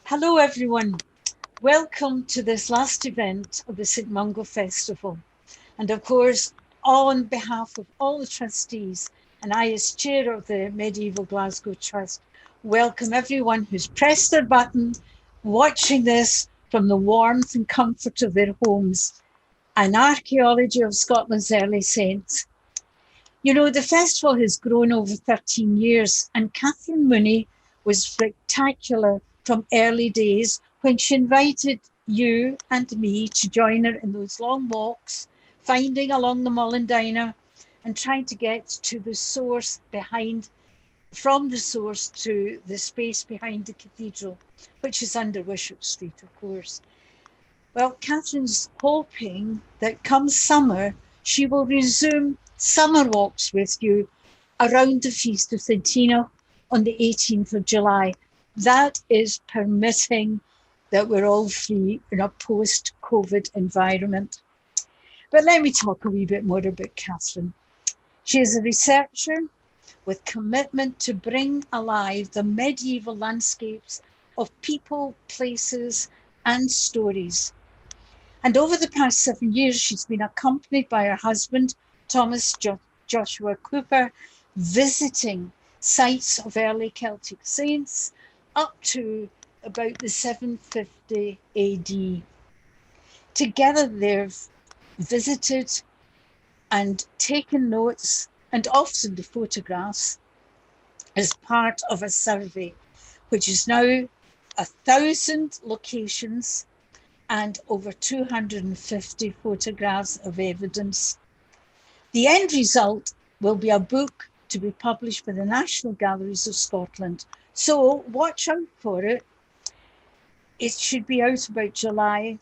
Hello, everyone. Welcome to this last event of the St Mungo Festival. And of course, on behalf of all the trustees, and I, as chair of the Medieval Glasgow Trust, welcome everyone who's pressed their button, watching this from the warmth and comfort of their homes. An archaeology of Scotland's early saints. You know, the festival has grown over 13 years, and Catherine Mooney was spectacular from early days when she invited you and me to join her in those long walks, finding along the Mullendiner and trying to get to the source from the source to the space behind the cathedral, which is under Wishart Street, of course. Well, Catherine's hoping that come summer, she will resume summer walks with you around the Feast of St Tina on the 18th of July. That is permitting that we're all free in a post-COVID environment. But let me talk a wee bit more about Catherine. She is a researcher with commitment to bring alive the medieval landscapes of people, places, and stories. And over the past 7 years, she's been accompanied by her husband, Thomas Joshua Cooper, visiting sites of early Celtic saints up to about the 750 AD. Together, they've visited and taken notes and often the photographs as part of a survey, which is now 1,000 locations and over 250 photographs of evidence. The end result will be a book to be published by the National Galleries of Scotland. So watch out for it. It should be out about July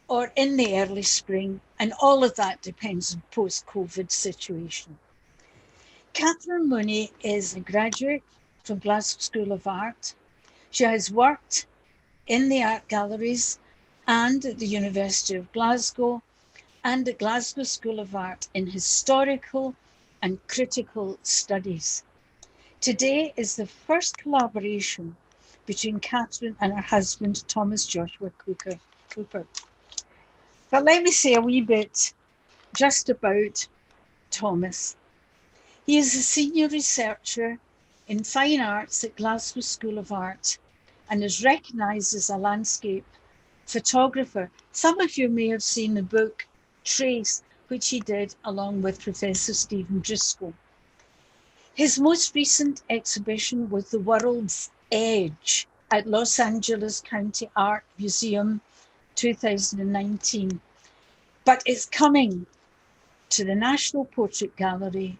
or in the early spring, and all of that depends on post-COVID situation. Catherine Mooney is a graduate from Glasgow School of Art. She has worked in the art galleries and at the University of Glasgow and the Glasgow School of Art in historical and critical studies. Today is the first collaboration between Catherine and her husband, Thomas Joshua Cooper. But let me say a wee bit just about Thomas. He is a senior researcher in fine arts at Glasgow School of Art and is recognised as a landscape photographer. Some of you may have seen the book Trace, which he did along with Professor Stephen Driscoll. His most recent exhibition was The World's Edge at Los Angeles County Art Museum 2019, but it's coming to the National Portrait Gallery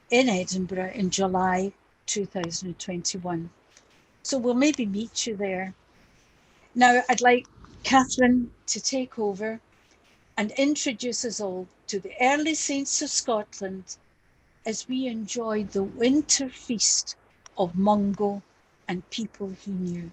in Edinburgh in July 2021. So we'll maybe meet you there. Now, I'd like Catherine to take over and introduce us all to the early saints of Scotland as we enjoyed the winter feast of Mungo and people he knew.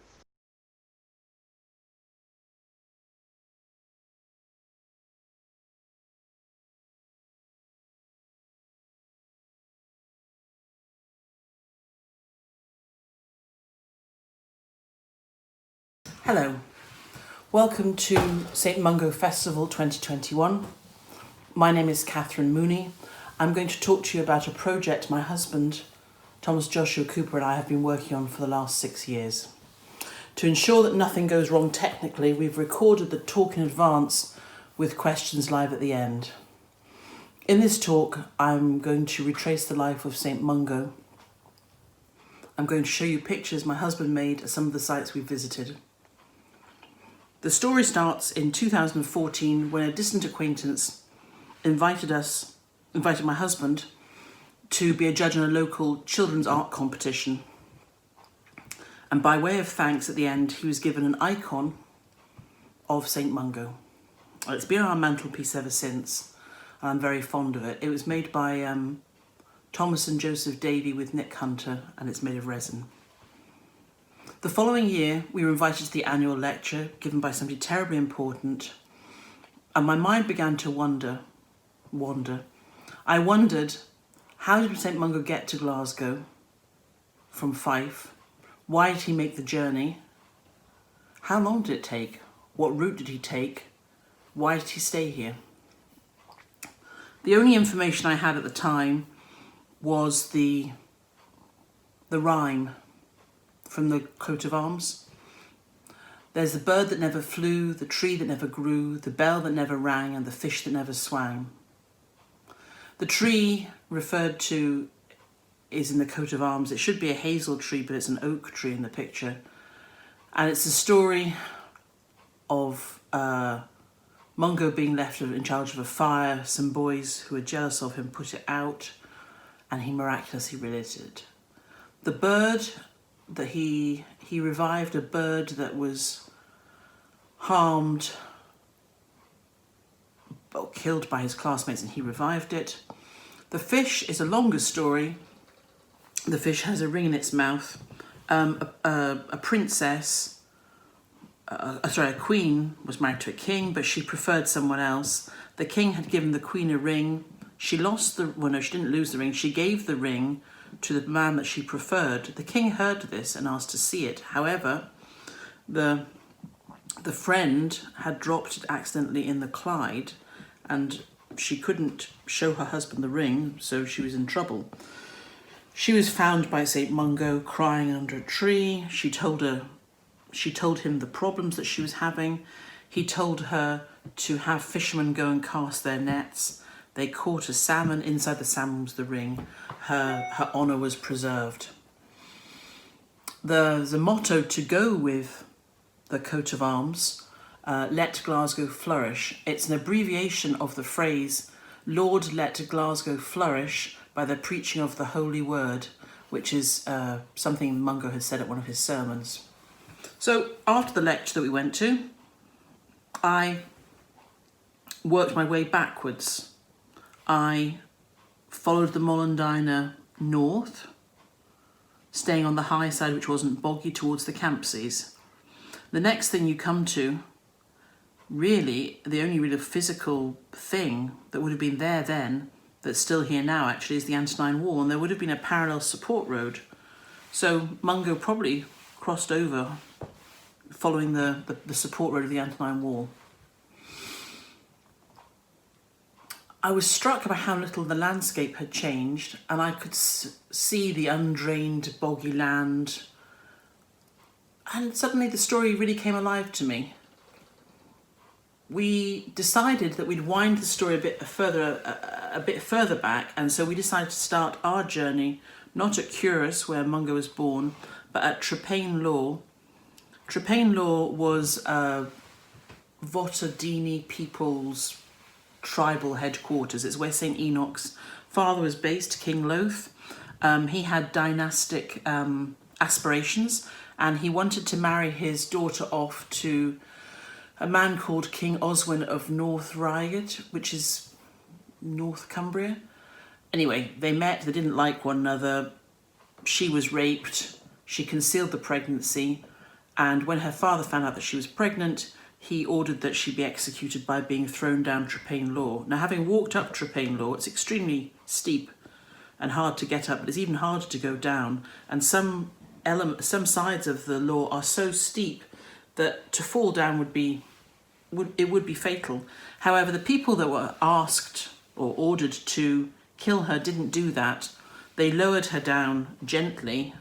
Hello, welcome to St Mungo Festival 2021. My name is Catherine Mooney. I'm going to talk to you about a project my husband, Thomas Joshua Cooper, and I have been working on for the last 6 years. To ensure that nothing goes wrong technically, we've recorded the talk in advance with questions live at the end. In this talk, I'm going to retrace the life of St Mungo. I'm going to show you pictures my husband made at some of the sites we visited. The story starts in 2014 when a distant acquaintance invited my husband to be a judge in a local children's art competition. And by way of thanks at the end, he was given an icon of St Mungo. It's been on our mantelpiece ever since, and I'm very fond of it. It was made by Thomas and Joseph Davy with Nick Hunter, and it's made of resin. The following year, we were invited to the annual lecture given by somebody terribly important, and my mind began to wander. I wondered, how did St Mungo get to Glasgow from Fife? Why did he make the journey? How long did it take? What route did he take? Why did he stay here? The only information I had at the time was the rhyme from the coat of arms. There's the bird that never flew, the tree that never grew, the bell that never rang, and the fish that never swam. The tree referred to is in the coat of arms. It should be a hazel tree, but it's an oak tree in the picture. And it's the story of Mungo being left in charge of a fire. Some boys who were jealous of him put it out, and he miraculously relit it. The bird that he revived, a bird that was harmed or killed by his classmates, and he revived it. The fish is a longer story. The fish has a ring in its mouth. A princess, a queen was married to a king, but she preferred someone else. The king had given the queen a ring. She lost the, well no, she didn't lose the ring. She gave the ring to the man that she preferred. The king heard this and asked to see it. However, the friend had dropped it accidentally in the Clyde, and she couldn't show her husband the ring, so she was in trouble. She was found by St Mungo crying under a tree. She told him the problems that she was having. He told her to have fishermen go and cast their nets. They caught a salmon. Inside the salmon was the ring. Her honour was preserved. The motto to go with the coat of arms, let Glasgow flourish. It's an abbreviation of the phrase, Lord, let Glasgow flourish by the preaching of the holy word, which is something Mungo has said at one of his sermons. So after the lecture that we went to, I worked my way backwards. I followed the Mollendina north, staying on the high side, which wasn't boggy, towards the Campsies. The next thing you come to, really, the only real physical thing that would have been there then, that's still here now actually, is the Antonine Wall, and there would have been a parallel support road. So Mungo probably crossed over following the support road of the Antonine Wall. I was struck by how little the landscape had changed, and I could see the undrained boggy land, and suddenly the story really came alive to me. We decided that we'd wind the story a bit further back, and so we decided to start our journey not at Curas, where Mungo was born, but at Trepain Law. Trepain Law was Votadini people's tribal headquarters. It's where St Enoch's father was based, King Loth. He had dynastic aspirations, and he wanted to marry his daughter off to a man called King Oswin of North Reigate, which is North Cumbria. Anyway, they met, they didn't like one another. She was raped, she concealed the pregnancy, and when her father found out that she was pregnant, he ordered that she be executed by being thrown down Trepain Law. Now, having walked up Trepain Law, it's extremely steep and hard to get up, but it's even harder to go down. And some sides of the law are so steep that to fall down would be fatal. However, the people that were asked or ordered to kill her didn't do that. They lowered her down gently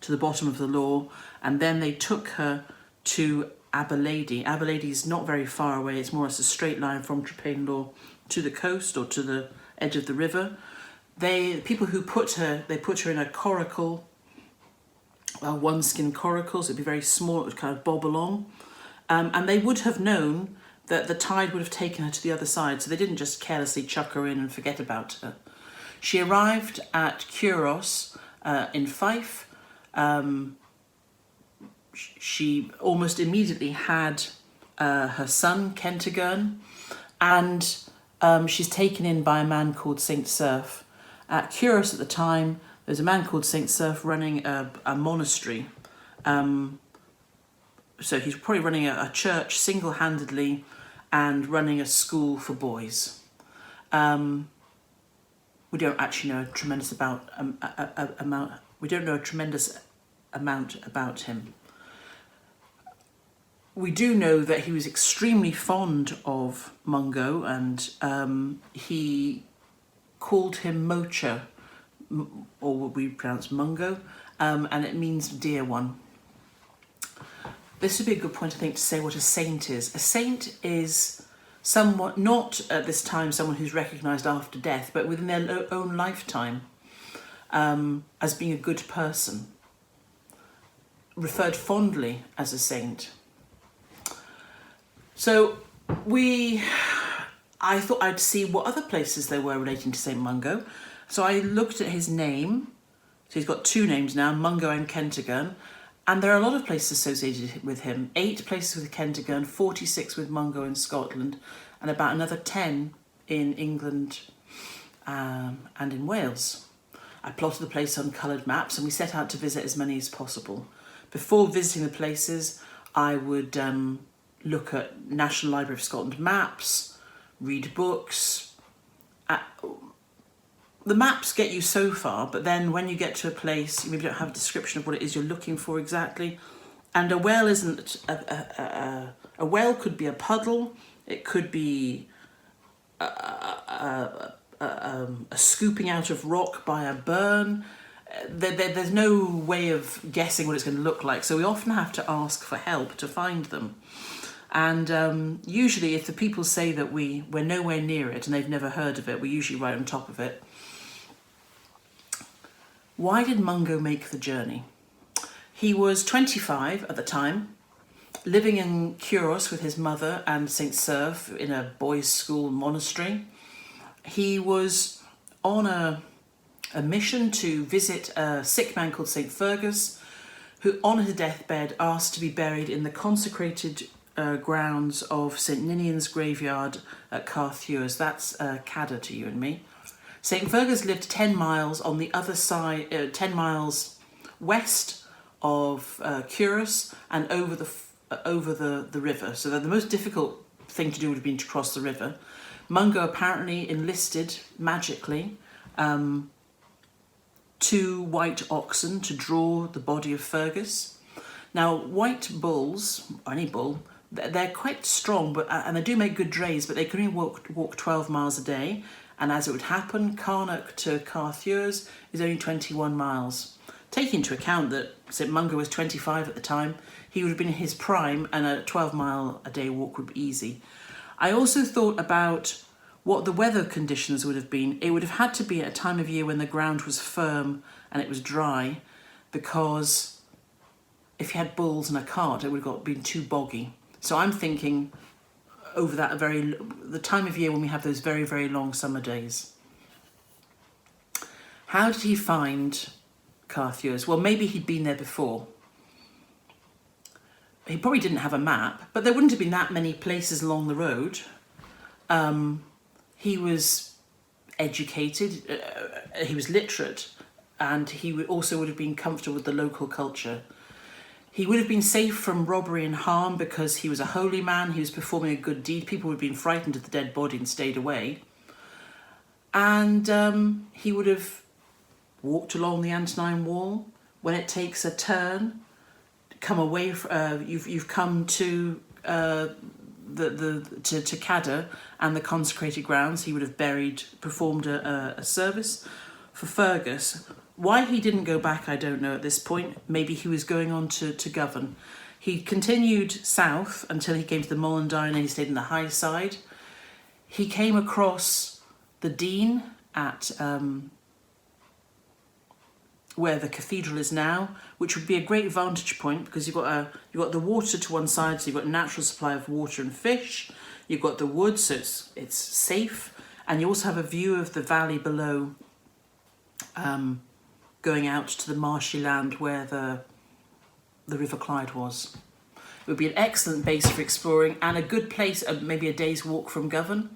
to the bottom of the law, and then they took her to Aberlady. Aberlady is not very far away. It's more or less a straight line from Trepain Law to the coast or to the edge of the river. People who put her in a coracle, a one-skin coracle, so it'd be very small, it would kind of bob along. And they would have known that the tide would have taken her to the other side, so they didn't just carelessly chuck her in and forget about her. She arrived at Curos in Fife. She almost immediately had her son, Kentigern, and she's taken in by a man called St Cerf. At Curos at the time, there's a man called St Cerf running a monastery. So he's probably running a church single-handedly and running a school for boys. We don't actually know a tremendous amount about him. we do know that he was extremely fond of Mungo, and he called him Mocha, or what we pronounce Mungo, and it means dear one. This would be a good point, I think, to say what a saint is. A saint is somewhat, not at this time someone who's recognised after death, but within their own lifetime as being a good person, referred fondly as a saint. So I thought I'd see what other places there were relating to St Mungo. So I looked at his name. So he's got two names now, Mungo and Kentigern. And there are a lot of places associated with him. 8 places with Kentigern, 46 with Mungo in Scotland, and about another 10 in England and in Wales. I plotted the place on coloured maps, and we set out to visit as many as possible. Before visiting the places, I would look at National Library of Scotland maps, read books. The maps get you so far, but then when you get to a place, you maybe don't have a description of what it is you're looking for exactly. And a well isn't a well could be a puddle. It could be a scooping out of rock by a burn. There's no way of guessing what it's going to look like. So we often have to ask for help to find them. And usually if the people say that we're nowhere near it and they've never heard of it, we're usually right on top of it. Why did Mungo make the journey? He was 25 at the time, living in Curos with his mother and St Serve in a boys' school monastery. He was on a mission to visit a sick man called St Fergus, who on his deathbed asked to be buried in the consecrated grounds of St Ninian's graveyard at Carthuers. That's Cadder to you and me. St Fergus lived 10 miles on the other side, 10 miles west of Curos and over the river. So that the most difficult thing to do would have been to cross the river. Mungo apparently enlisted magically 2 white oxen to draw the body of Fergus. Now, white bulls, or any bull, they're quite strong, and they do make good drays, but they can only walk 12 miles a day. And as it would happen, Carnock to Carthuers is only 21 miles. Taking into account that St Mungo was 25 at the time, he would have been in his prime, and a 12-mile-a-day walk would be easy. I also thought about what the weather conditions would have been. It would have had to be at a time of year when the ground was firm and it was dry, because if you had bulls and a cart, it would have been too boggy. So I'm thinking over the time of year when we have those very, very long summer days. How did he find Carthuers? Well, maybe he'd been there before. He probably didn't have a map, but there wouldn't have been that many places along the road. He was educated, he was literate, and he also would have been comfortable with the local culture. He would have been safe from robbery and harm because he was a holy man, he was performing a good deed. People would have been frightened of the dead body and stayed away. And he would have walked along the Antonine Wall. When it takes a turn, come away, you've come to to Cadder and the consecrated grounds. He would have performed a service for Fergus. Why he didn't go back, I don't know at this point. Maybe he was going on to Govan. He continued south until he came to the Molendyne, and he stayed in the high side. He came across the Dean at where the cathedral is now, which would be a great vantage point because you've got the water to one side, so you've got a natural supply of water and fish. You've got the woods, so it's safe, and you also have a view of the valley below, going out to the marshy land where the River Clyde was. It would be an excellent base for exploring and a good place, maybe a day's walk from Govan.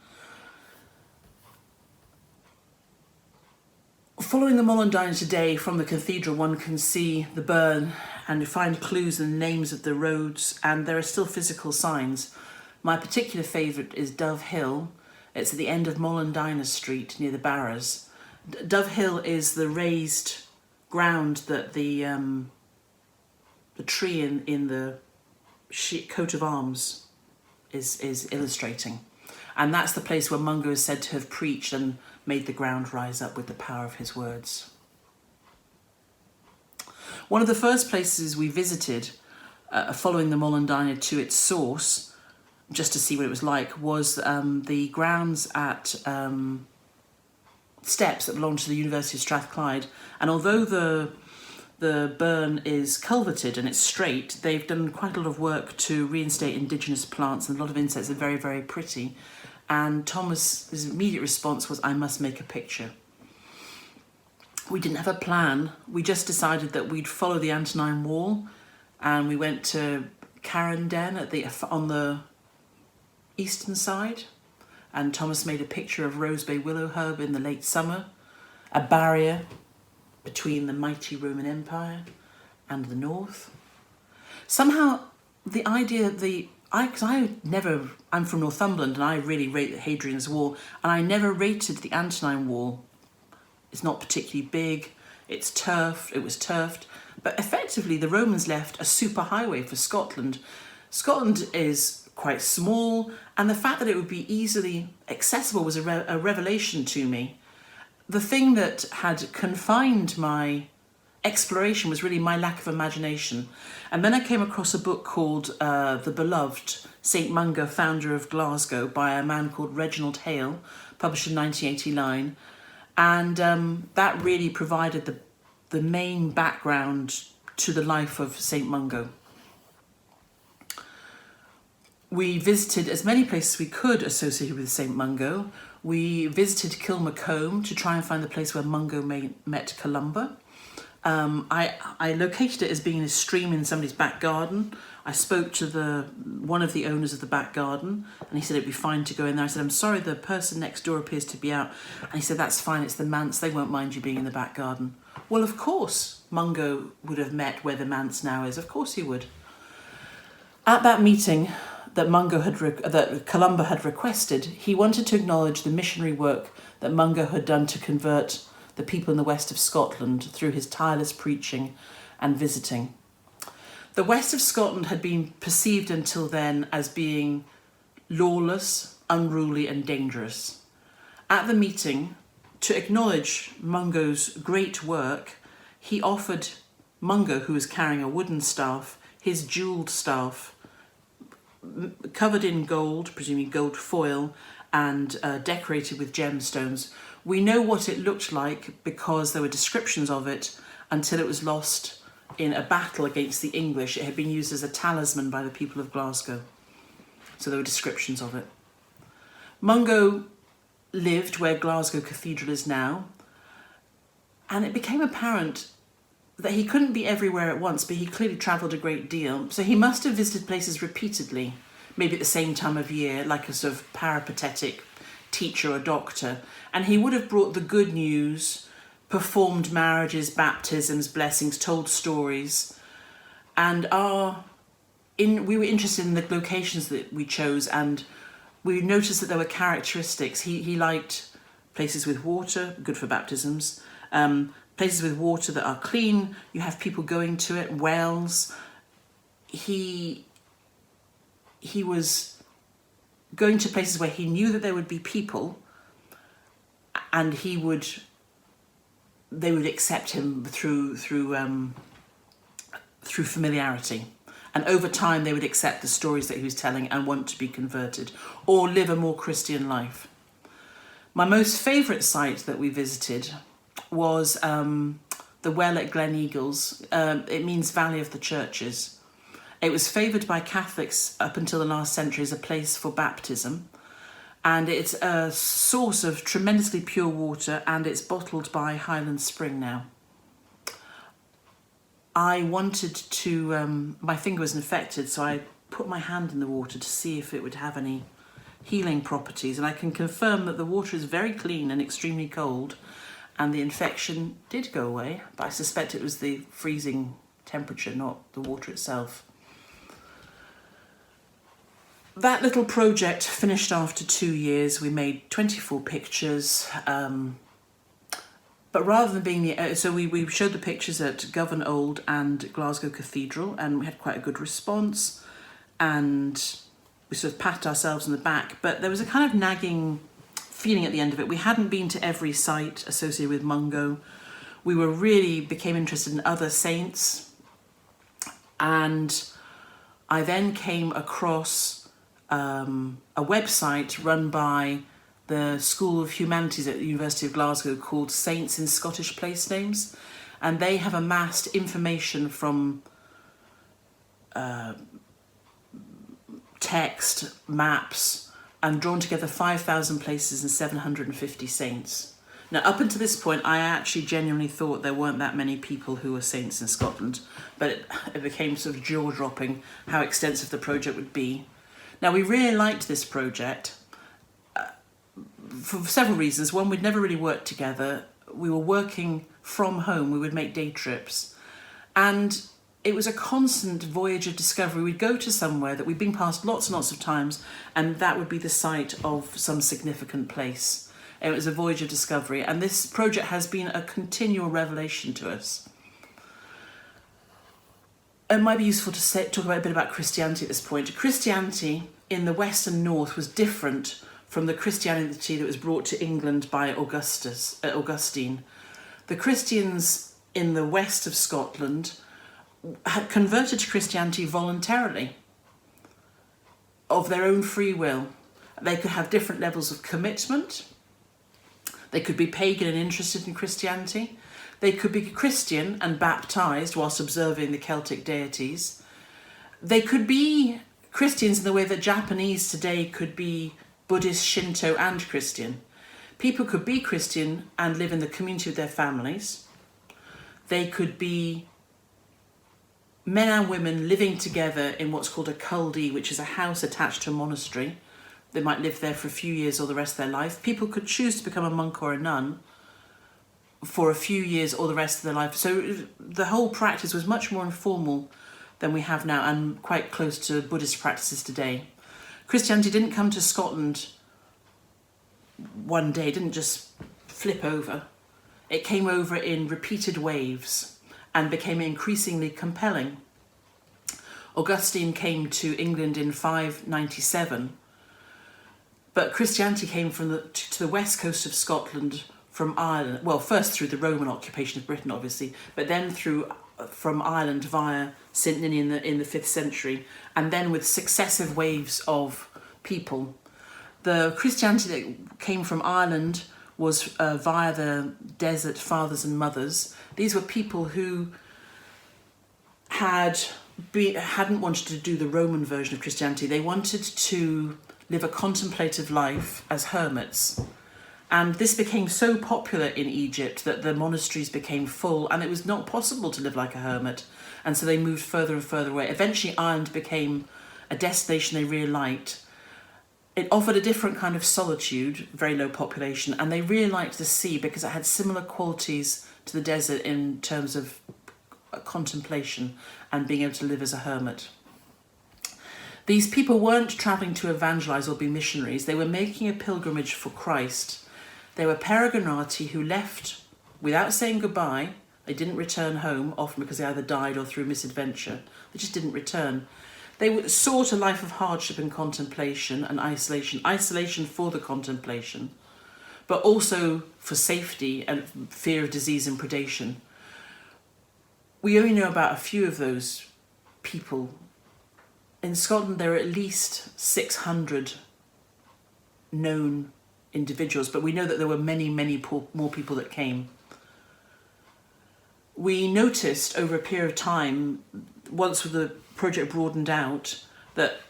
Following the Molendyne today from the cathedral, one can see the burn and find clues and names of the roads, and there are still physical signs. My particular favourite is Dove Hill. It's at the end of Molendyne Street near the Barras. Dove Hill is the raised ground that the tree in the coat of arms is illustrating. And that's the place where Mungo is said to have preached and made the ground rise up with the power of his words. One of the first places we visited, following the Molendinar to its source, just to see what it was like, was the grounds at steps that belonged to the University of Strathclyde. And although the burn is culverted and it's straight, they've done quite a lot of work to reinstate indigenous plants, and a lot of insects are very, very pretty. And Thomas's immediate response was, I must make a picture. We didn't have a plan. We just decided that we'd follow the Antonine Wall, and we went to Carrenden on the eastern side, and Thomas made a picture of Rosebay Willow Herb in the late summer, a barrier between the mighty Roman Empire and the north. Somehow the idea of I'm from Northumberland and I really rate Hadrian's Wall, and I never rated the Antonine Wall. It's not particularly big, it was turfed, but effectively the Romans left a superhighway for Scotland. Scotland is quite small, and the fact that it would be easily accessible was a revelation to me. The thing that had confined my exploration was really my lack of imagination. And then I came across a book called The Beloved, St Mungo, Founder of Glasgow, by a man called Reginald Hale, published in 1989. And that really provided the main background to the life of St Mungo. We visited as many places we could associated with St Mungo. We visited Kilmacombe to try and find the place where Mungo met Columba. I located it as being a stream in somebody's back garden. I spoke to one of the owners of the back garden, and he said it'd be fine to go in there. I said, I'm sorry, the person next door appears to be out. And he said, that's fine, it's the manse, they won't mind you being in the back garden. Well, of course Mungo would have met where the manse now is. Of course he would. At that meeting that Columba had requested, he wanted to acknowledge the missionary work that Mungo had done to convert the people in the west of Scotland through his tireless preaching and visiting. The west of Scotland had been perceived until then as being lawless, unruly and dangerous. At the meeting, to acknowledge Mungo's great work, he offered Mungo, who was carrying a wooden staff, his jewelled staff, covered in gold, presumably gold foil, and decorated with gemstones. We know what it looked like because there were descriptions of it until it was lost in a battle against the English. It had been used as a talisman by the people of Glasgow. So there were descriptions of it. Mungo lived where Glasgow Cathedral is now, and it became apparent that he couldn't be everywhere at once, but he clearly travelled a great deal. So he must have visited places repeatedly, maybe at the same time of year, like a sort of peripatetic teacher or doctor. And he would have brought the good news, performed marriages, baptisms, blessings, told stories. And we were interested in the locations that we chose, and we noticed that there were characteristics. He liked places with water, good for baptisms, places with water that are clean, you have people going to it, wells. He was going to places where he knew that there would be people, and they would accept him through familiarity. And over time they would accept the stories that he was telling and want to be converted or live a more Christian life. My most favourite site that we visited was the well at Glen Eagles. It means Valley of the Churches. It was favoured by Catholics up until the last century as a place for baptism, and it's a source of tremendously pure water, and it's bottled by Highland Spring now. I wanted to, my finger was infected, so I put my hand in the water to see if it would have any healing properties, and I can confirm that the water is very clean and extremely cold, and the infection did go away, but I suspect it was the freezing temperature, not the water itself. That little project finished after 2 years. We made 24 pictures, but rather than being so we showed the pictures at Govan Old and Glasgow Cathedral, and we had quite a good response. and we sort of patted ourselves on the back, but there was a kind of nagging feeling at the end of it. We hadn't been to every site associated with Mungo. We became interested in other saints, and I then came across a website run by the School of Humanities at the University of Glasgow called Saints in Scottish Place Names, and they have amassed information from text, maps, and drawn together 5,000 places and 750 saints. Now, up until this point, I actually genuinely thought there weren't that many people who were saints in Scotland, but it became sort of jaw-dropping how extensive the project would be. Now, we really liked this project for several reasons. One, we'd never really worked together. We were working from home. We would make day trips. And it was a constant voyage of discovery. We'd go to somewhere that we'd been past lots and lots of times, and that would be the site of some significant place. It was a voyage of discovery, and this project has been a continual revelation to us. It might be useful to talk a bit about Christianity at this point. Christianity in the West and North was different from the Christianity that was brought to England by Augustine. The Christians in the west of Scotland had converted to Christianity voluntarily, of their own free will. They could have different levels of commitment. They could be pagan and interested in Christianity. They could be Christian and baptised whilst observing the Celtic deities. They could be Christians in the way that Japanese today could be Buddhist, Shinto and Christian. People could be Christian and live in the community with their families. They could be men and women living together in what's called a culdee, which is a house attached to a monastery. They might live there for a few years or the rest of their life. People could choose to become a monk or a nun for a few years or the rest of their life. So the whole practice was much more informal than we have now, and quite close to Buddhist practices today. Christianity didn't come to Scotland one day, it didn't just flip over. It came over in repeated waves and became increasingly compelling. Augustine came to England in 597, but Christianity came to the west coast of Scotland from Ireland. Well, first through the Roman occupation of Britain, obviously, but then from Ireland via St Ninian in the 5th century, and then with successive waves of people. The Christianity that came from Ireland was via the desert fathers and mothers. These were people who hadn't wanted to do the Roman version of Christianity. They wanted to live a contemplative life as hermits. And this became so popular in Egypt that the monasteries became full, and it was not possible to live like a hermit. And so they moved further and further away. Eventually, Ireland became a destination they really liked. It offered a different kind of solitude, very low population, and they really liked the sea because it had similar qualities to the desert in terms of contemplation and being able to live as a hermit. These people weren't travelling to evangelise or be missionaries. They were making a pilgrimage for Christ. They were peregrinati who left without saying goodbye. They didn't return home, often because they either died or through misadventure. They just didn't return. They sought a life of hardship and contemplation and isolation for the contemplation, but also for safety and fear of disease and predation. We only know about a few of those people. In Scotland, there are at least 600 known individuals, but we know that there were many, many more people that came. We noticed over a period of time, once the project broadened out, that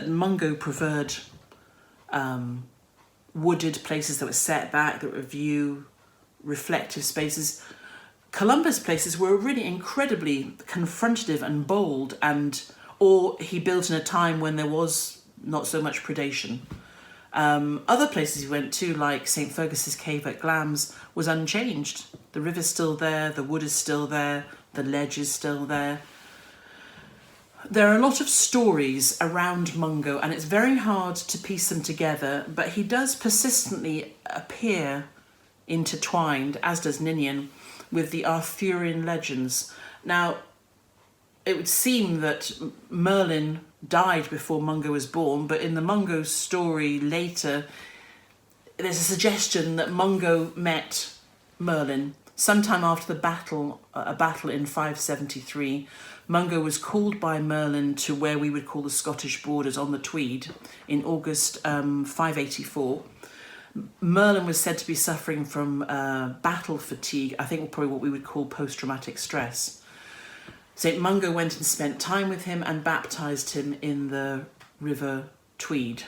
Mungo preferred wooded places that were set back, that were view, reflective spaces. Columbus' places were really incredibly confrontative and bold, or he built in a time when there was not so much predation. Other places he went to, like St Fergus's Cave at Glamis, was unchanged. The river's still there, the wood is still there, the ledge is still there. There are a lot of stories around Mungo, and it's very hard to piece them together, but he does persistently appear intertwined, as does Ninian, with the Arthurian legends. Now, it would seem that Merlin died before Mungo was born, but in the Mungo story later, there's a suggestion that Mungo met Merlin sometime after a battle in 573. Mungo was called by Merlin to where we would call the Scottish borders on the Tweed in August 584. Merlin was said to be suffering from battle fatigue, I think probably what we would call post-traumatic stress. St Mungo went and spent time with him and baptised him in the River Tweed.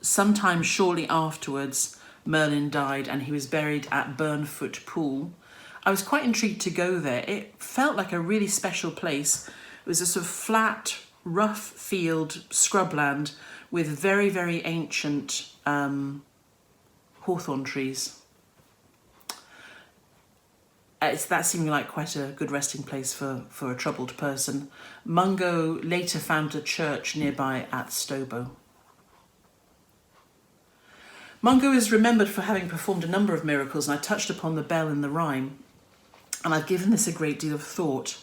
Sometime shortly afterwards, Merlin died and he was buried at Burnfoot Pool. I was quite intrigued to go there. It felt like a really special place. It was a sort of flat, rough field, scrubland with very, very ancient hawthorn trees. That seemed like quite a good resting place for a troubled person. Mungo later founded a church nearby at Stobo. Mungo is remembered for having performed a number of miracles, and I touched upon the bell in the rhyme, and I've given this a great deal of thought.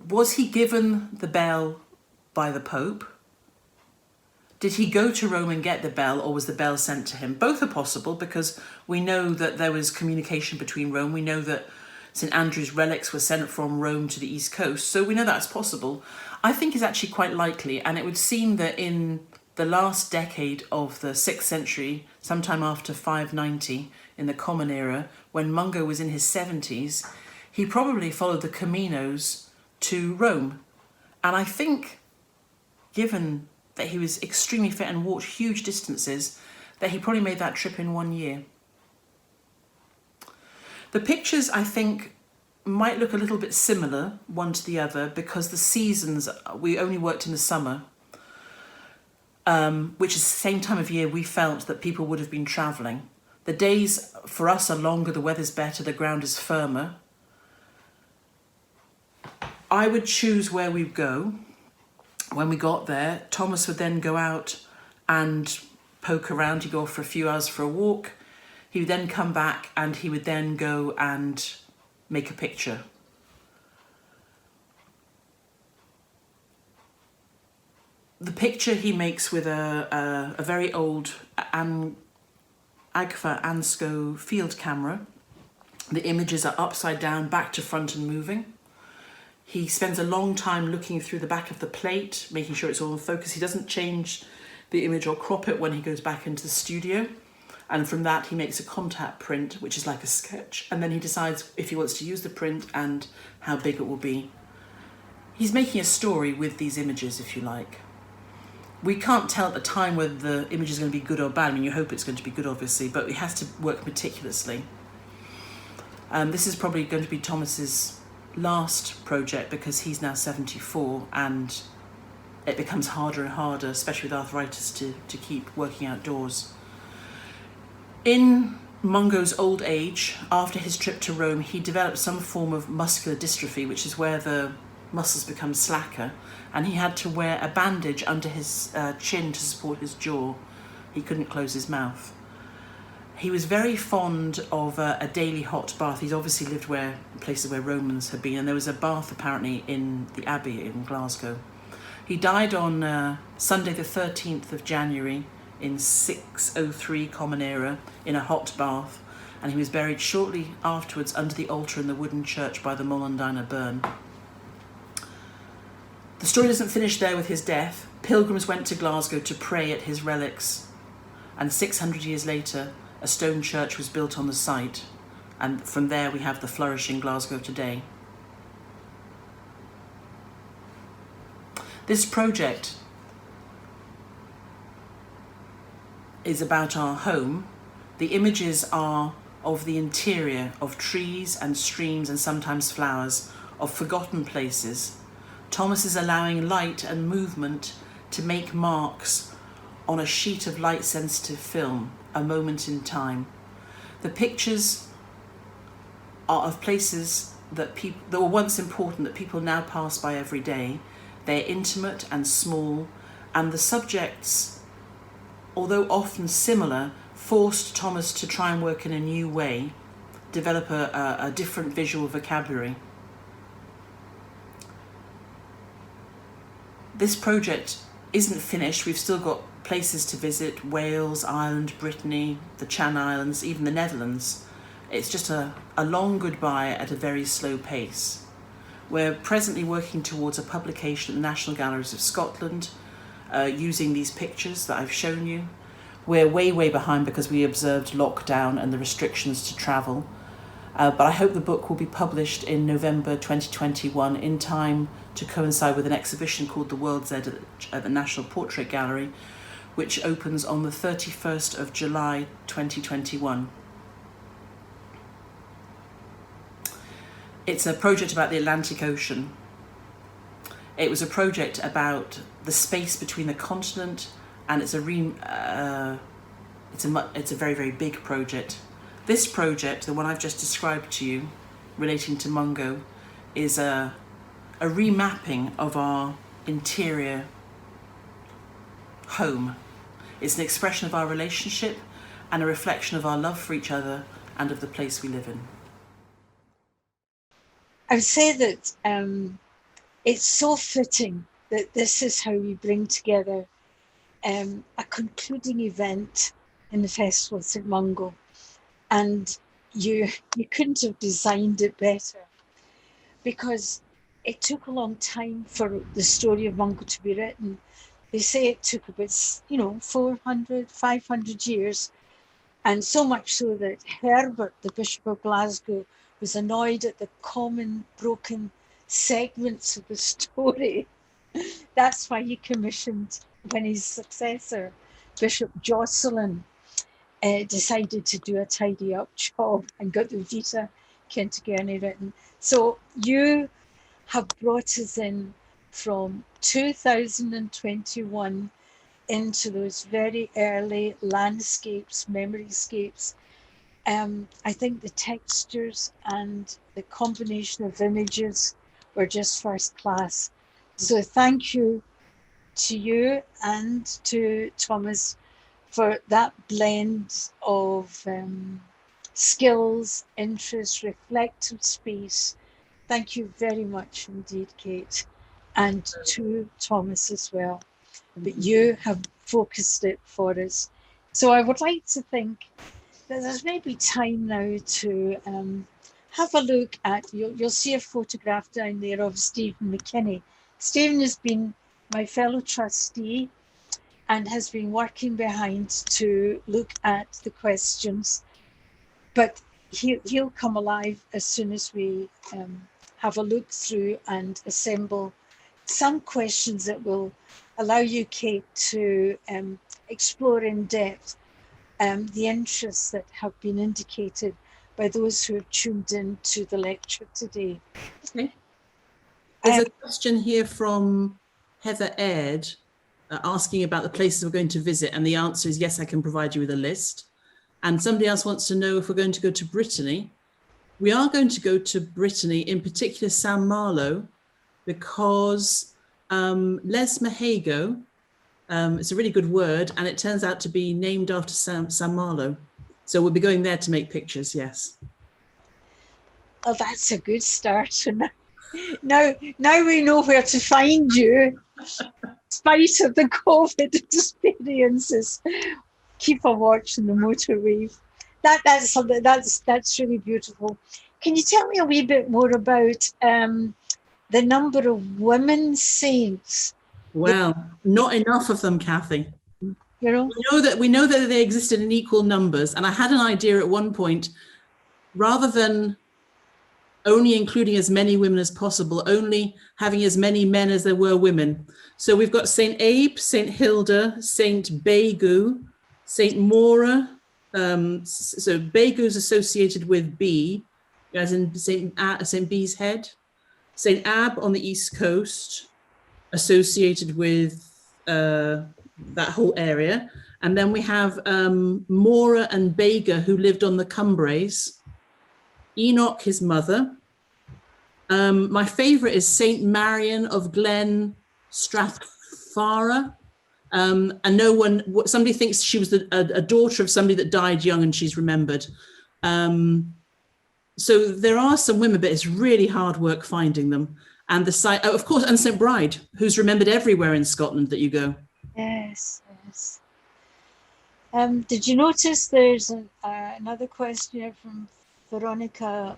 Was he given the bell by the Pope? Did he go to Rome and get the bell, or was the bell sent to him? Both are possible, because we know that there was communication between Rome. We know that St Andrew's relics were sent from Rome to the East Coast, so we know that's possible. I think it's actually quite likely, and it would seem that in the last decade of the 6th century, sometime after 590, in the Common Era, when Mungo was in his 70s, he probably followed the Caminos to Rome. And I think, given that he was extremely fit and walked huge distances, that he probably made that trip in 1 year. The pictures, I think, might look a little bit similar one to the other because the seasons, we only worked in the summer, which is the same time of year we felt that people would have been travelling. The days for us are longer, the weather's better, the ground is firmer. I would choose where we'd go. When we got there, Thomas would then go out and poke around. He'd go off for a few hours for a walk. He would then come back and he would then go and make a picture. The picture he makes with a very old Agfa Ansco field camera. The images are upside down, back to front and moving. He spends a long time looking through the back of the plate, making sure it's all in focus. He doesn't change the image or crop it when he goes back into the studio. And from that, he makes a contact print, which is like a sketch. And then he decides if he wants to use the print and how big it will be. He's making a story with these images, if you like. We can't tell at the time whether the image is going to be good or bad. I mean, you hope it's going to be good, obviously, but it has to work meticulously. This is probably going to be Thomas's last project because he's now 74 and it becomes harder and harder, especially with arthritis, to keep working outdoors. In Mungo's old age, after his trip to Rome, he developed some form of muscular dystrophy, which is where the muscles become slacker, and he had to wear a bandage under his chin to support his jaw. He couldn't close his mouth. He was very fond of a daily hot bath. He's obviously lived places where Romans had been, and there was a bath apparently in the Abbey in Glasgow. He died on Sunday the 13th of January in 603 Common Era in a hot bath, and he was buried shortly afterwards under the altar in the wooden church by the Mullendina burn. The story doesn't finish there with his death. Pilgrims went to Glasgow to pray at his relics, and 600 years later a stone church was built on the site, and from there we have the flourishing Glasgow today. This project is about our home. The images are of the interior, of trees and streams and sometimes flowers, of forgotten places. Thomas is allowing light and movement to make marks on a sheet of light-sensitive film, a moment in time. The pictures are of places that were once important, that people now pass by every day. They're intimate and small, and the subjects, although often similar, forced Thomas to try and work in a new way. develop a different visual vocabulary. This project isn't finished. We've still got places to visit: Wales, Ireland, Brittany, the Channel Islands, even the Netherlands. It's just a long goodbye at a very slow pace. We're presently working towards a publication at the National Galleries of Scotland using these pictures that I've shown you. We're way behind because we observed lockdown and the restrictions to travel. But I hope the book will be published in November 2021 in time to coincide with an exhibition called The World's Edge at the National Portrait Gallery, which opens on the 31st of July 2021. It's a project about the Atlantic Ocean. It was a project about the space between the continent, and it's a very big project. This project, the one I've just described to you, relating to Mungo, is a remapping of our interior home. It's an expression of our relationship and a reflection of our love for each other and of the place we live in. I would say that it's so fitting that this is how we bring together a concluding event in the Festival of St Mungo. And you couldn't have designed it better, because it took a long time for the story of Mungo to be written. They say it took about 400, 500 years, and so much so that Herbert, the Bishop of Glasgow, was annoyed at the common broken segments of the story. That's why he commissioned, when his successor, Bishop Jocelyn, decided to do a tidy up job and got the Vita Kentigern written. So you have brought us in from 2021 into those very early landscapes, memoryscapes. I think the textures and the combination of images were just first class. So thank you to you and to Thomas for that blend of skills, interest, reflective space. Thank you very much indeed, Kate, and to Thomas as well. But you have focused it for us. So I would like to think that there's maybe time now to have a look at, you'll see a photograph down there of Stephen McKinney. Stephen has been my fellow trustee and has been working behind to look at the questions. But he'll come alive as soon as we have a look through and assemble some questions that will allow you, Kate, to explore in depth the interests that have been indicated by those who have tuned in to the lecture today. Okay. There's a question here from Heather Aird, asking about the places we're going to visit, and the answer is yes, I can provide you with a list. And somebody else wants to know if we're going to go to Brittany. We are going to go to Brittany, in particular St Malo, because Les Mahago, it's a really good word, and it turns out to be named after St Malo. So we'll be going there to make pictures, yes. Oh, that's a good start. Now we know where to find you. Spite of the COVID experiences, keep a watch on the motorway. That's something that's really beautiful. Can you tell me a wee bit more about the number of women saints? Well, not enough of them, Kathy. You know, we know that they existed in equal numbers, and I had an idea at one point, rather than only including as many women as possible, only having as many men as there were women. So we've got St Abe, St Hilda, St Begu, St Maura. So Begu is associated with B, as in St B's Head. St Ab on the East Coast, associated with that whole area. And then we have Maura and Bega, who lived on the Cumbraes. Enoch, his mother. My favourite is Saint Marian of Glen Strathfara. And somebody thinks she was a daughter of somebody that died young and she's remembered. So there are some women, but it's really hard work finding them. And the site, oh, of course, and St Bride, who's remembered everywhere in Scotland that you go. Yes, yes. Did you notice there's another question here from Veronica?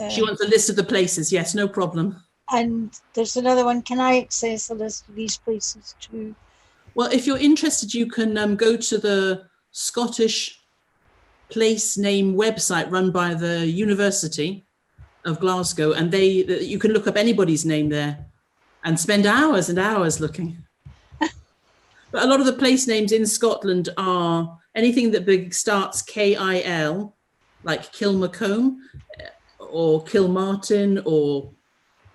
She wants a list of the places. Yes, no problem. And there's another one. Can I access a list of these places too? Well, if you're interested, you can go to the Scottish place name website run by the University of Glasgow, and you can look up anybody's name there and spend hours and hours looking. But a lot of the place names in Scotland are anything that starts K-I-L, like Kilmacombe or Kilmartin or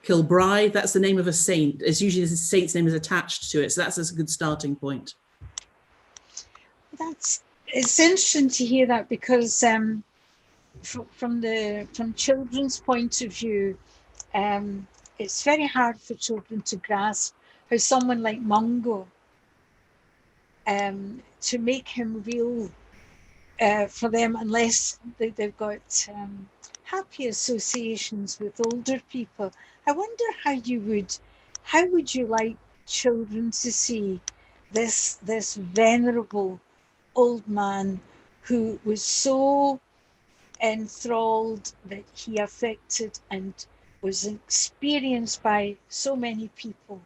Kilbride. That's the name of a saint. It's usually the saint's name is attached to it. So that's a good starting point. It's interesting to hear that, because from children's point of view, it's very hard for children to grasp how someone like Mungo, to make him real for them, unless they've got happy associations with older people. I wonder how would you like children to see this venerable old man who was so enthralled that he affected and was experienced by so many people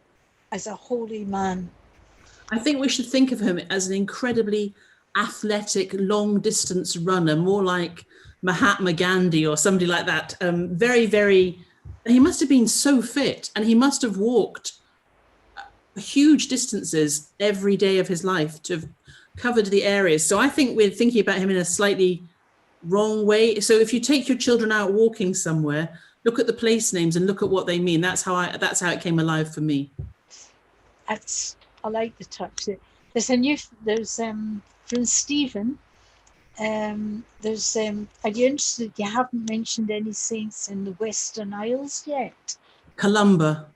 as a holy man? I think we should think of him as an incredibly athletic, long-distance runner, more like Mahatma Gandhi or somebody like that. Very, very, he must have been so fit, and he must have walked huge distances every day of his life to have covered the areas. So I think we're thinking about him in a slightly wrong way. So if you take your children out walking somewhere, look at the place names and look at what they mean. That's how it came alive for me. I like the touch. There's from Stephen. Are you interested? You haven't mentioned any saints in the Western Isles yet. Columba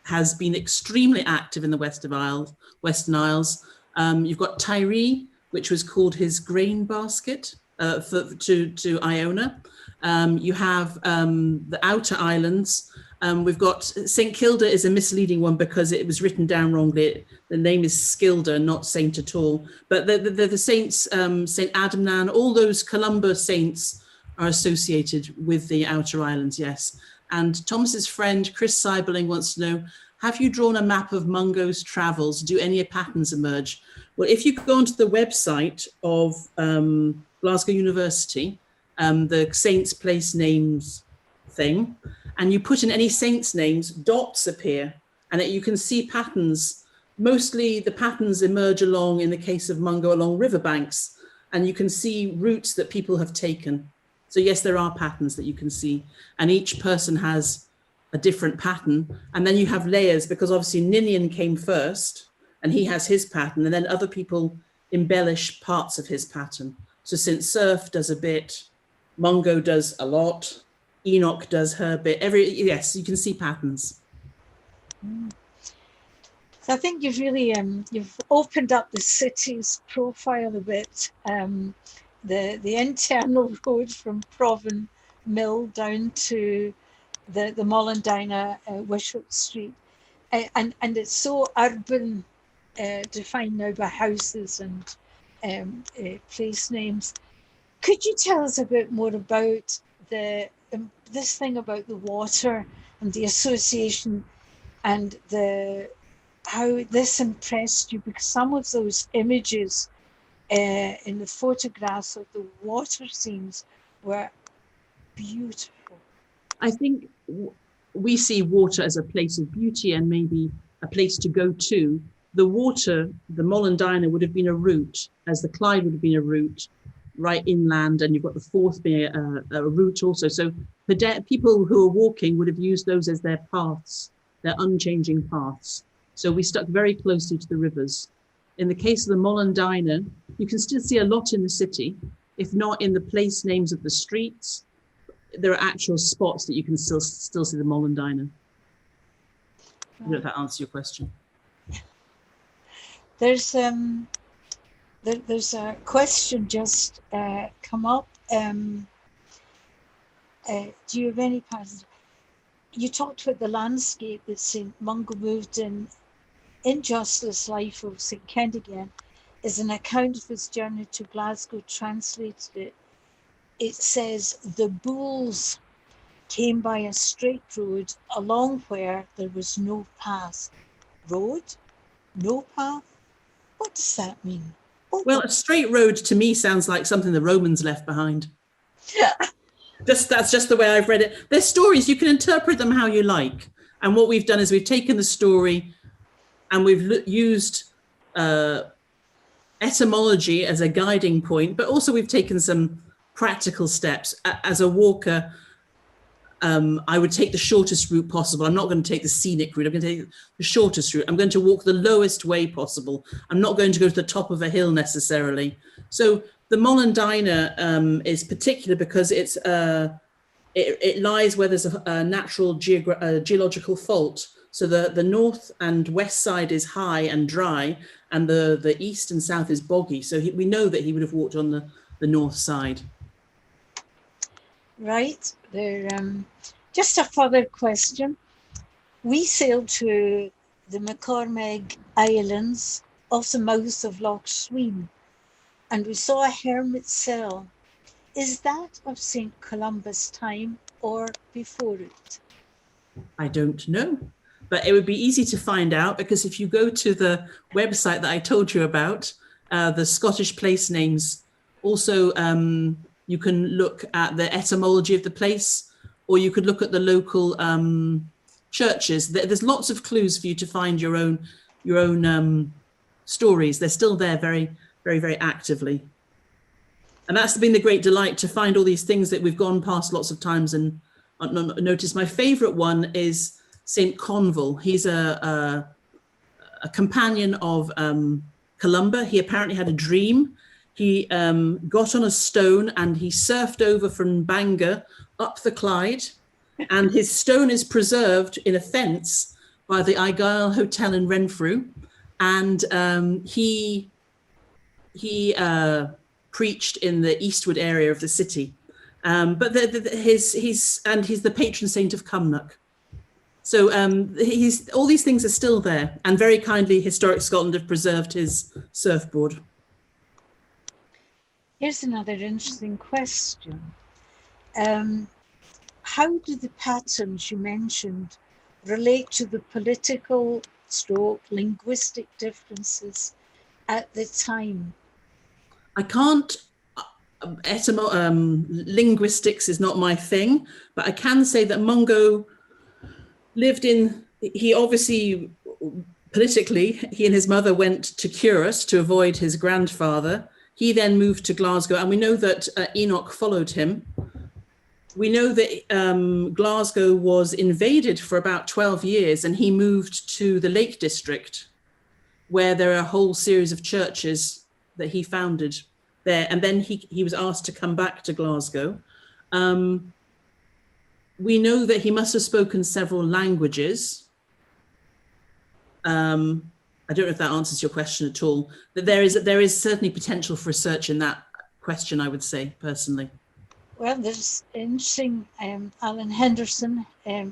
has been extremely active in the Western Isles. You've got Tyree, which was called his grain basket to Iona. You have the outer islands. We've got St Kilda is a misleading one because it was written down wrongly. The name is Skilda, not saint at all. But the saints, St Adamnan, all those Columba saints are associated with the outer islands, yes. And Thomas's friend Chris Seiberling wants to know, have you drawn a map of Mungo's travels? Do any patterns emerge? Well, if you go onto the website of Glasgow University, the saints' place names thing, and you put in any saints' names, dots appear, and you can see patterns. Mostly the patterns emerge in the case of Mungo, along riverbanks, and you can see routes that people have taken. So yes, there are patterns that you can see, and each person has a different pattern. And then you have layers, because obviously Ninian came first, and he has his pattern, and then other people embellish parts of his pattern. So St Surf does a bit, Mungo does a lot, Enoch does her bit. Yes, you can see patterns. So I think you've really you've opened up the city's profile a bit. The internal road from Provan Mill down to the Mollendina Wishart Street, and it's so urban, defined now by houses and place names. Could you tell us a bit more about this thing about the water and the association, and how this impressed you? Because some of those images in the photographs of the water scenes were beautiful. I think we see water as a place of beauty and maybe a place to go to. The water, the Mollendina, would have been a route, as the Clyde would have been a route right inland, and you've got the Forth being a route also. So people who are walking would have used those as their paths, their unchanging paths. So we stuck very closely to the rivers. In the case of the Mollendina, you can still see a lot in the city, if not in the place names of the streets. There are actual spots that you can still see the Mollendina. I don't know if that answers your question. There's a question just come up. Do you have any passage? You talked about the landscape that St Mungo moved in Jocelyn's Life of St Kessog is an account of his journey to Glasgow. Translated it says the bulls came by a straight road along where there was no path. Road? No path? What does that mean? Well, a straight road to me sounds like something the Romans left behind. That's just the way I've read it. They're stories, you can interpret them how you like. And what we've done is we've taken the story and we've used etymology as a guiding point, but also we've taken some practical steps. As a walker, I would take the shortest route possible. I'm not going to take the scenic route. I'm going to take the shortest route. I'm going to walk the lowest way possible. I'm not going to go to the top of a hill necessarily. So the Molendyna is particular because it lies where there's a natural geological fault. So the north and west side is high and dry, and the east and south is boggy. So we know that he would have walked on the north side. Right. There. Just a further question. We sailed to the McCormick Islands off the mouth of Loch Sween, and we saw a hermit's cell. Is that of St. Columba's time or before it? I don't know, but it would be easy to find out, because if you go to the website that I told you about, the Scottish place names, also you can look at the etymology of the place, or you could look at the local churches. There's lots of clues for you to find your own stories. They're still there very, very, very actively. And that's been the great delight, to find all these things that we've gone past lots of times and not noticed. My favorite one is St Conval. He's a companion of Columba. He apparently had a dream. He got on a stone and he surfed over from Bangor up the Clyde, and his stone is preserved in a fence by the Argyle Hotel in Renfrew. And he preached in the Eastwood area of the city. But he's the patron saint of Cumnock. So all these things are still there, and very kindly Historic Scotland have preserved his surfboard. Here's another interesting question. How do the patterns you mentioned relate to the political / linguistic differences at the time? I can't, linguistics is not my thing, but I can say that Mungo he obviously, politically, he and his mother went to Curus to avoid his grandfather. He then moved to Glasgow, and we know that Enoch followed him. We know that Glasgow was invaded for about 12 years, and he moved to the Lake District, where there are a whole series of churches that he founded there. And then he was asked to come back to Glasgow. We know that he must have spoken several languages. I don't know if that answers your question at all, but there is certainly potential for research in that question, I would say, personally. Well, there's interesting, Alan Henderson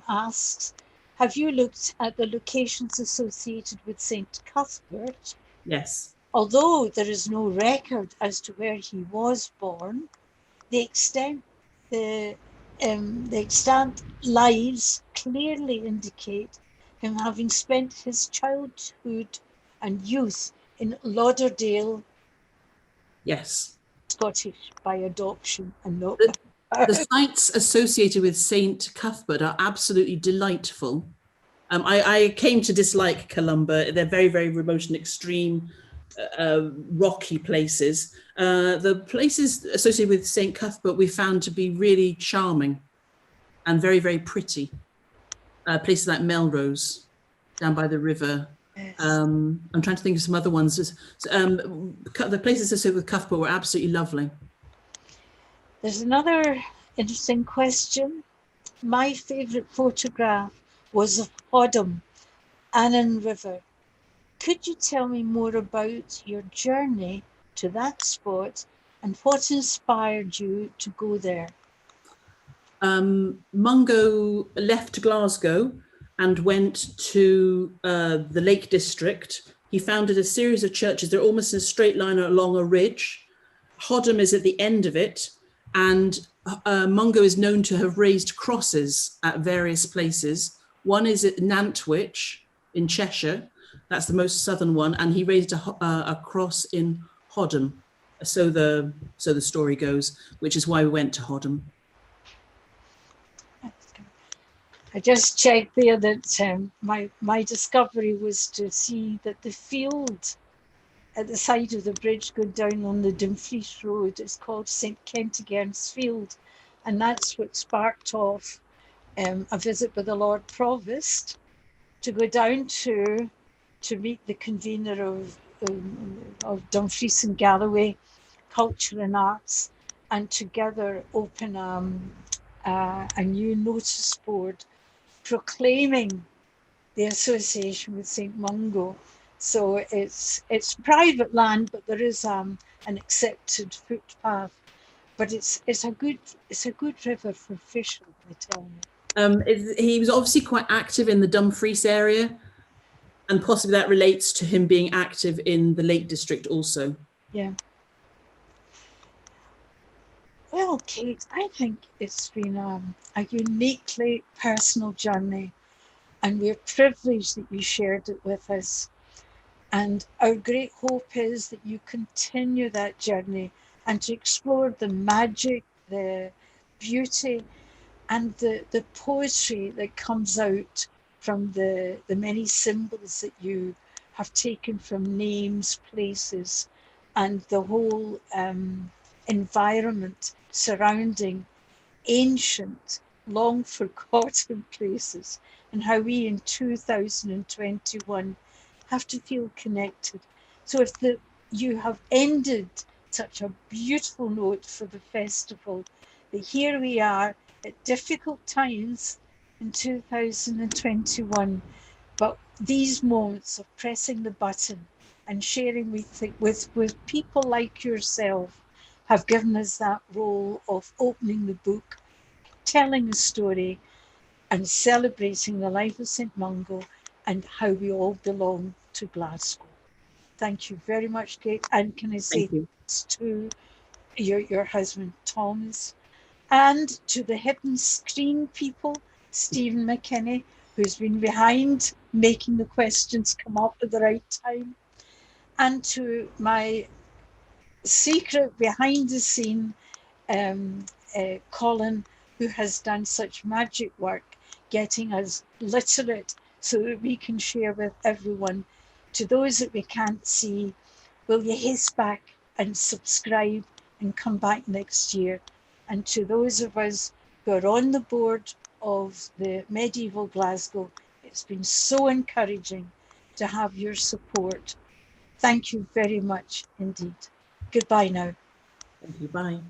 asks, have you looked at the locations associated with St Cuthbert? Yes. Although there is no record as to where he was born, the extant lives clearly indicate him having spent his childhood and youth in Lauderdale. Yes. Scottish by adoption and not. The sites associated with St Cuthbert are absolutely delightful. I came to dislike Columba. They're very, very remote and extreme, rocky places. The places associated with St Cuthbert we found to be really charming and very, very pretty. Places like Melrose, down by the river. Yes. I'm trying to think of some other ones. The places associated with Cuthbert were absolutely lovely. There's another interesting question. My favourite photograph was of Hodham, Annan River. Could you tell me more about your journey to that spot and what inspired you to go there? Mungo left Glasgow and went to the Lake District. He founded a series of churches. They're almost in a straight line along a ridge. Hodham is at the end of it, and Mungo is known to have raised crosses at various places. One is at Nantwich in Cheshire. That's the most southern one, and he raised a cross in Hodham. So the story goes, which is why we went to Hodham. I just checked there that my discovery was to see that the field at the side of the bridge going down on the Dumfries Road is called St Kessog's Field, and that's what sparked off a visit with the Lord Provost to go down to meet the convener of Dumfries and Galloway Culture and Arts, and together open a new notice board proclaiming the association with St Mungo. So it's private land, but there is an accepted footpath. But it's a good river for fishing, they tell me. He was obviously quite active in the Dumfries area, and possibly that relates to him being active in the Lake District also. Yeah. Well, Kate, I think it's been a uniquely personal journey, and we're privileged that you shared it with us. And our great hope is that you continue that journey and to explore the magic, the beauty, and the poetry that comes out from the many symbols that you have taken from names, places, and the whole environment surrounding ancient, long forgotten places, and how we in 2021 have to feel connected. So if you have ended such a beautiful note for the festival, that here we are at difficult times in 2021, but these moments of pressing the button and sharing with people like yourself have given us that role of opening the book, telling a story, and celebrating the life of St Mungo and how we all belong to Glasgow. Thank you very much, Kate. And can I say thanks to your husband, Thomas, and to the hidden screen people, Stephen McKinney, who's been behind making the questions come up at the right time, and to my secret behind the scene, Colin, who has done such magic work getting us literate so that we can share with everyone. To those that we can't see, will you haste back and subscribe and come back next year? And to those of us who are on the board of the Medieval Glasgow, it's been so encouraging to have your support. Thank you very much indeed. Goodbye now. Thank you. Bye.